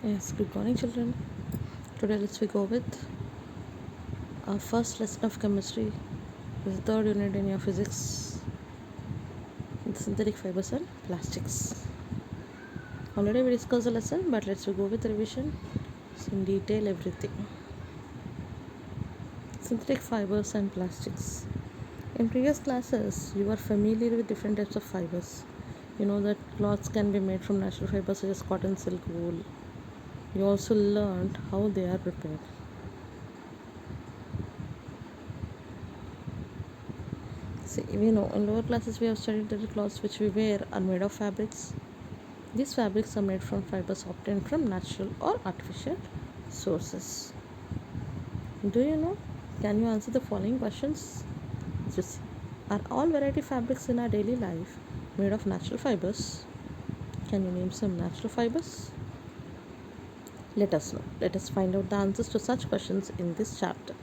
Yes, good morning, children. Today, let's we go with our first lesson of chemistry. This is the third unit in your physics, the synthetic fibers and plastics. Already we discussed the lesson, but let's we go with revision in detail everything. Synthetic fibers and plastics. In previous classes, you are familiar with different types of fibers. You know that cloths can be made from natural fibers such as cotton, silk, wool. You also learned how they are prepared. See, we know in lower classes we have studied that the clothes which we wear are made of fabrics. These fabrics are made from fibers obtained from natural or artificial sources. Do you know? Can you answer the following questions? Just are all variety fabrics in our daily life made of natural fibers? Can you name some natural fibers? Let us know. Let us find out the answers to such questions in this chapter.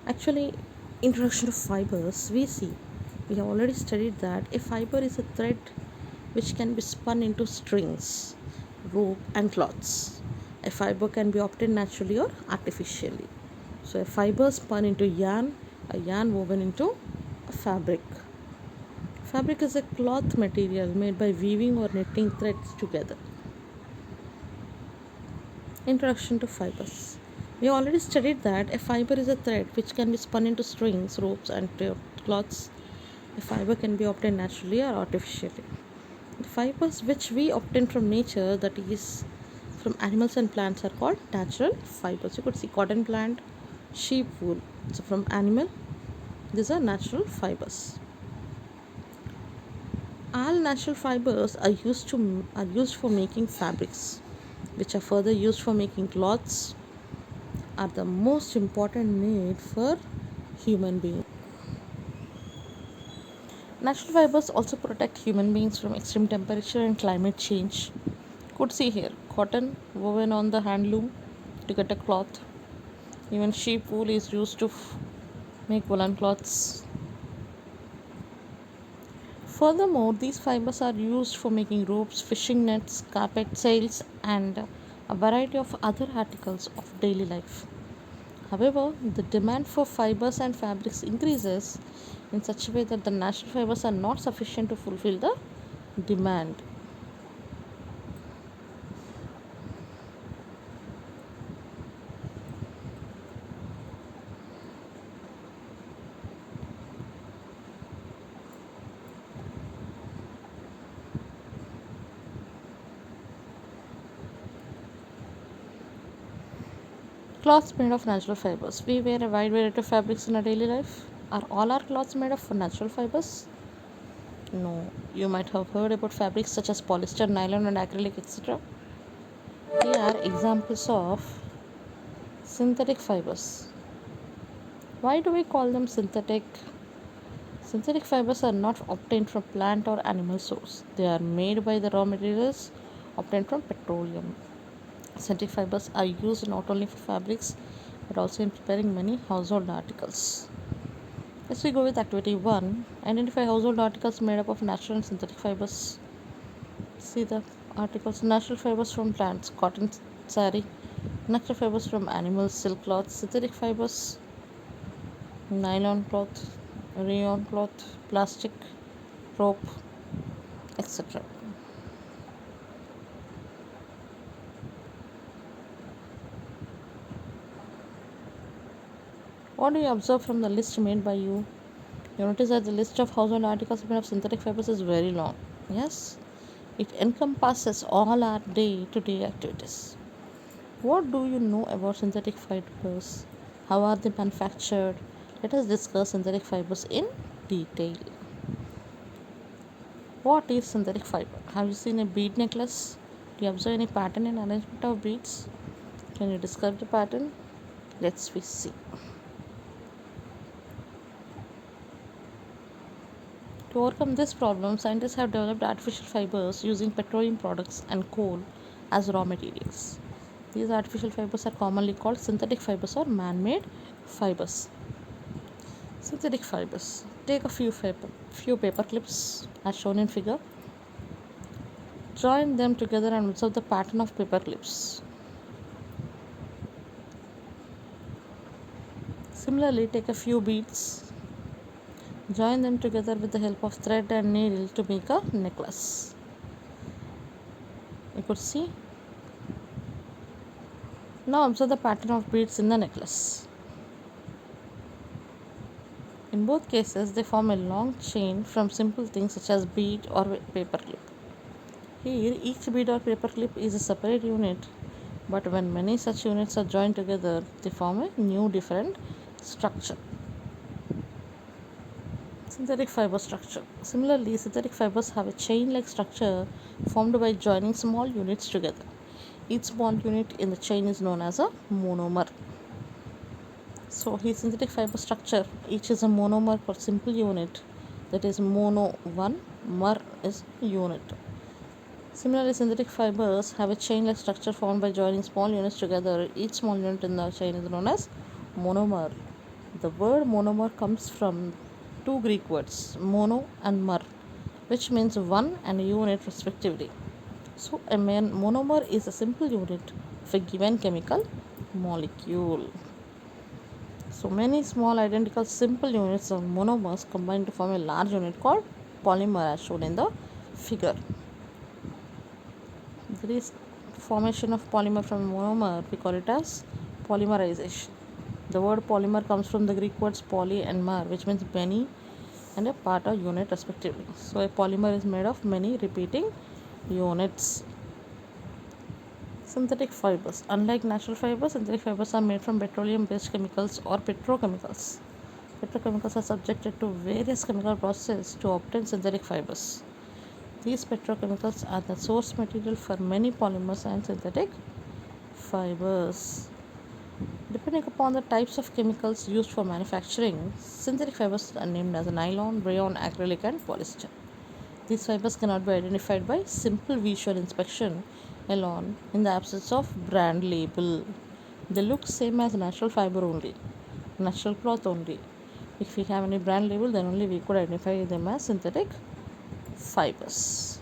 Actually, introduction to fibers, we have already studied that a fiber is a thread which can be spun into strings, rope, and cloths. A fiber can be obtained naturally or artificially. So, a fiber spun into yarn, a yarn woven into a fabric. Fabric is a cloth material made by weaving or knitting threads together. Introduction to fibers. We already studied that a fiber is a thread which can be spun into strings, ropes, and cloths. A fiber can be obtained naturally or artificially. The fibers which we obtain from nature, that is from animals and plants, are called natural fibers. You could see cotton plant, sheep wool. So from animal, these are natural fibers. All natural fibers are used for making fabrics, which are further used for making cloths, are the most important need for human beings. Natural fibers also protect human beings from extreme temperature and climate change. Could see here cotton woven on the handloom to get a cloth. Even sheep wool is used to make woolen cloths. Furthermore, these fibers are used for making ropes, fishing nets, carpet sails, and a variety of other articles of daily life. However, the demand for fibers and fabrics increases in such a way that the natural fibers are not sufficient to fulfill the demand. Cloths made of natural fibers. We wear a wide variety of fabrics in our daily life. Are all our clothes made of natural fibers? No. You might have heard about fabrics such as polyester, nylon, and acrylic, etc. They are examples of synthetic fibers. Why do we call them synthetic? Synthetic fibers are not obtained from plant or animal source. They are made by the raw materials obtained from petroleum. Synthetic fibers are used not only for fabrics but also in preparing many household articles. Let's we go with activity 1. Identify household articles made up of natural and synthetic fibers. See the articles: natural fibers from plants, cotton, sari; natural fibers from animals, silk cloth; synthetic fibers, nylon cloth, rayon cloth, plastic, rope, etc. What do you observe from the list made by you? You notice that the list of household articles made of synthetic fibers is very long. Yes, it encompasses all our day to day activities. What do you know about synthetic fibers? How are they manufactured? Let us discuss synthetic fibers in detail. What is synthetic fiber? Have you seen a bead necklace? Do you observe any pattern in arrangement of beads? Can you describe the pattern? Let's we see. To overcome this problem, scientists have developed artificial fibers using petroleum products and coal as raw materials. These artificial fibers are commonly called synthetic fibers or man-made fibers. Synthetic fibers. Take a few paper clips as shown in figure. Join them together and observe the pattern of paper clips. Similarly, take a few beads, join them together with the help of thread and needle to make a necklace. You could see. Now observe the pattern of beads in the necklace. In both cases, they form a long chain from simple things such as bead or paper clip. Here, each bead or paper clip is a separate unit, but when many such units are joined together, they form a new different structure. Synthetic fiber structure. Similarly, synthetic fibers have a chain-like structure formed by joining small units together. Each small unit in the chain is known as a monomer. So here synthetic fiber structure, each is a monomer for simple unit, that is mono 1, mer is unit. Similarly, synthetic fibers have a chain-like structure formed by joining small units together. Each small unit in the chain is known as monomer. The word monomer comes from two Greek words, mono and mer, which means one and a unit respectively. So, a monomer is a simple unit of a given chemical molecule. So, many small identical simple units of monomers combine to form a large unit called polymer, as shown in the figure. There is formation of polymer from monomer, we call it as polymerization. The word polymer comes from the Greek words poly and mer, which means many and a part or unit respectively. So a polymer is made of many repeating units. Synthetic fibers. Unlike natural fibers, synthetic fibers are made from petroleum based chemicals or petrochemicals. Petrochemicals are subjected to various chemical processes to obtain synthetic fibers. These petrochemicals are the source material for many polymers and synthetic fibers. Depending upon the types of chemicals used for manufacturing, synthetic fibers are named as nylon, rayon, acrylic, and polyester. These fibers cannot be identified by simple visual inspection alone in the absence of brand label. They look same as natural fiber only, natural cloth only. If we have any brand label, then only we could identify them as synthetic fibers.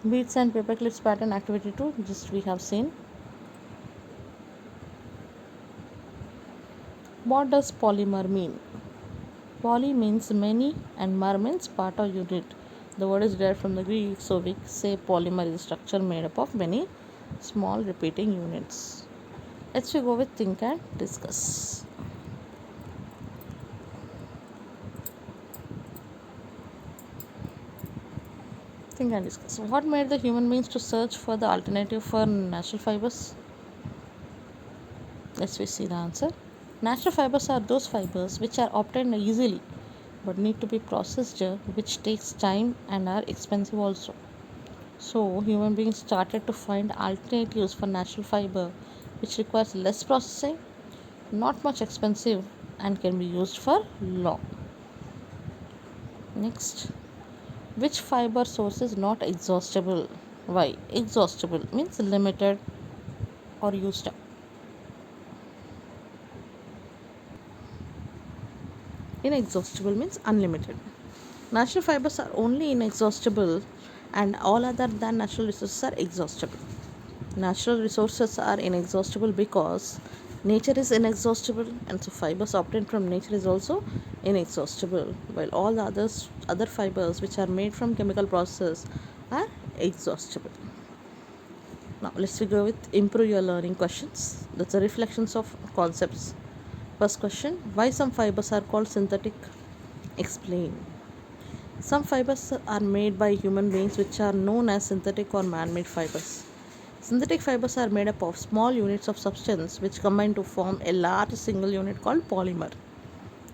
Beads and paper clips pattern activity 2, just we have seen. What does polymer mean? Poly means many and mer means part or unit. The word is derived from the Greek, so we say polymer is a structure made up of many small repeating units. Let's go with think and discuss. Think and discuss. What made the human beings to search for the alternative for natural fibers? Let's see the answer. Natural fibers are those fibers which are obtained easily but need to be processed, which takes time and are expensive also. So human beings started to find alternatives for natural fiber which requires less processing, not much expensive, and can be used for long. Next, which fiber source is not exhaustible? Why? Exhaustible means limited or used up. Inexhaustible means unlimited. Natural fibers are only inexhaustible and all other than natural resources are exhaustible. Natural resources are inexhaustible because nature is inexhaustible, and so fibers obtained from nature is also inexhaustible, while all the other fibers which are made from chemical process are exhaustible. Now let's go with improve your learning questions. That's the reflections of concepts. First question, why some fibers are called synthetic? Explain. Some fibers are made by human beings which are known as synthetic or man-made fibers. Synthetic fibers are made up of small units of substance which combine to form a large single unit called polymer.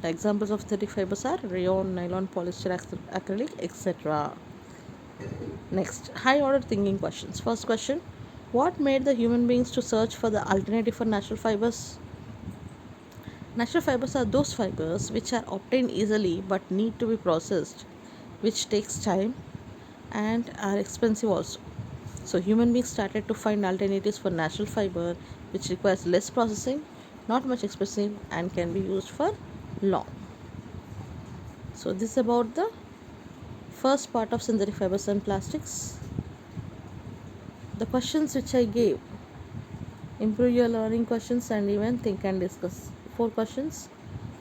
The examples of synthetic fibers are rayon, nylon, polyester, acrylic, etc. Next, high order thinking questions. First question, what made the human beings to search for the alternative for natural fibers? Natural fibers are those fibers which are obtained easily but need to be processed, which takes time and are expensive also. So human beings started to find alternatives for natural fiber which requires less processing, not much expensive, and can be used for long. So this is about the first part of synthetic fibers and plastics. The questions which I gave, improve your learning questions and even think and discuss. 4 questions.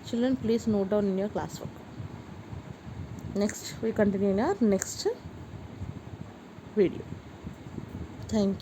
Children, please note down in your classwork. Next, we continue in our next video. Thank you.